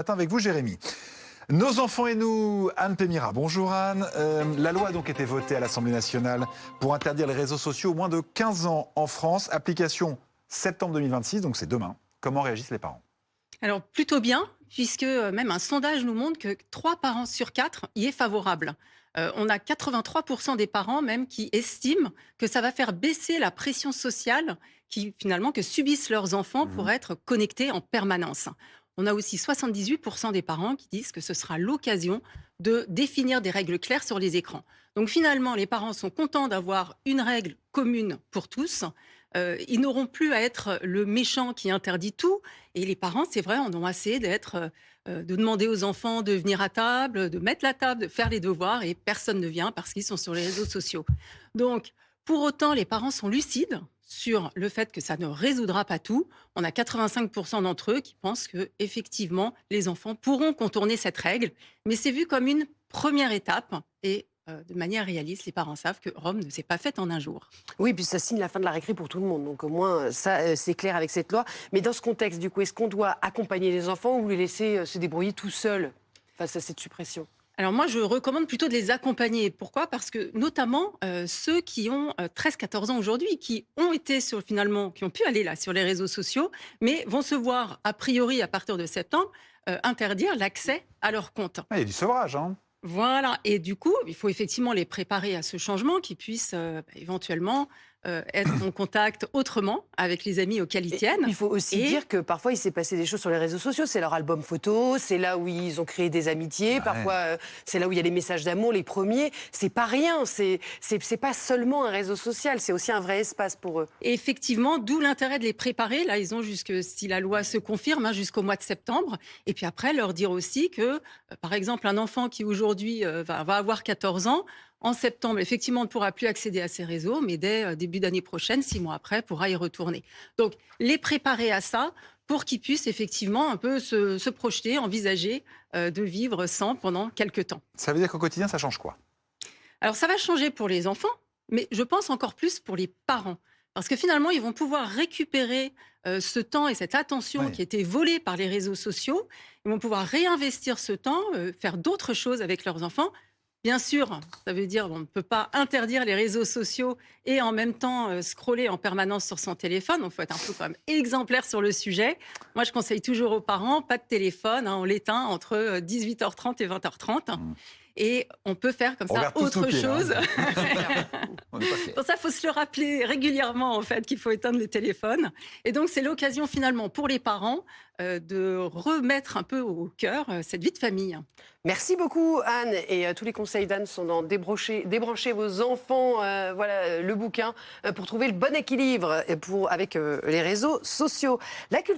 Matin avec vous, Jérémy. Nos enfants et nous, Anne Pémira. Bonjour Anne. La loi a donc été votée à l'Assemblée nationale pour interdire les réseaux sociaux aux moins de 15 ans en France. Application septembre 2026, donc c'est demain. Comment réagissent les parents? Alors plutôt bien, puisque même un sondage nous montre que 3 parents sur 4 y est favorable. On a 83% des parents même qui estiment que ça va faire baisser la pression sociale que subissent leurs enfants pour être connectés en permanence. On a aussi 78% des parents qui disent que ce sera l'occasion de définir des règles claires sur les écrans. Donc finalement, les parents sont contents d'avoir une règle commune pour tous. Ils n'auront plus à être le méchant qui interdit tout. Et les parents, c'est vrai, en ont assez de demander aux enfants de venir à table, de mettre la table, de faire les devoirs, et personne ne vient parce qu'ils sont sur les réseaux sociaux. Donc, pour autant, les parents sont lucides sur le fait que ça ne résoudra pas tout. On a 85% d'entre eux qui pensent que, effectivement, les enfants pourront contourner cette règle, mais c'est vu comme une première étape. Et de manière réaliste, les parents savent que Rome ne s'est pas faite en un jour. Oui, puis ça signe la fin de la récré pour tout le monde. Donc au moins, ça, c'est clair avec cette loi. Mais dans ce contexte, du coup, est-ce qu'on doit accompagner les enfants ou les laisser se débrouiller tout seuls face à cette suppression? Alors moi, je recommande plutôt de les accompagner. Pourquoi? Parce que notamment ceux qui ont 13-14 ans aujourd'hui, qui ont été qui ont pu aller là sur les réseaux sociaux, mais vont se voir a priori à partir de septembre interdire l'accès à leur compte. Ah, il y a du sevrage, hein. Voilà, et du coup, il faut effectivement les préparer à ce changement, qu'ils puissent éventuellement être en contact autrement avec les amis auxquels ils tiennent. Il faut aussi dire que parfois, il s'est passé des choses sur les réseaux sociaux. C'est leur album photo, c'est là où ils ont créé des amitiés. Ouais. Parfois, c'est là où il y a les messages d'amour, les premiers. C'est pas rien, c'est pas seulement un réseau social, c'est aussi un vrai espace pour eux. Et effectivement, d'où l'intérêt de les préparer. Là, ils ont si la loi se confirme, jusqu'au mois de septembre. Et puis après, leur dire aussi que, par exemple, un enfant qui aujourd'hui va avoir 14 ans, en septembre, effectivement, on ne pourra plus accéder à ces réseaux, mais dès début d'année prochaine, 6 mois après, pourra y retourner. Donc, les préparer à ça pour qu'ils puissent effectivement un peu se projeter, envisager de vivre sans pendant quelques temps. Ça veut dire qu'au quotidien, ça change quoi? Alors, ça va changer pour les enfants, mais je pense encore plus pour les parents. Parce que finalement, ils vont pouvoir récupérer ce temps et cette attention qui a été volée par les réseaux sociaux. Ils vont pouvoir réinvestir ce temps, faire d'autres choses avec leurs enfants. Bien sûr, ça veut dire qu'on ne peut pas interdire les réseaux sociaux et en même temps scroller en permanence sur son téléphone. Donc, il faut être un peu quand même exemplaire sur le sujet. Moi, je conseille toujours aux parents, pas de téléphone, on l'éteint entre 18h30 et 20h30. Et on peut faire comme ça autre chose. Pour ça, il faut se le rappeler régulièrement, en fait, qu'il faut éteindre les téléphones. Et donc, c'est l'occasion, finalement, pour les parents de remettre un peu au cœur cette vie de famille. Merci beaucoup, Anne. Et tous les conseils d'Anne sont dans Débranchez vos enfants. Voilà le bouquin pour trouver le bon équilibre avec les réseaux sociaux. La culture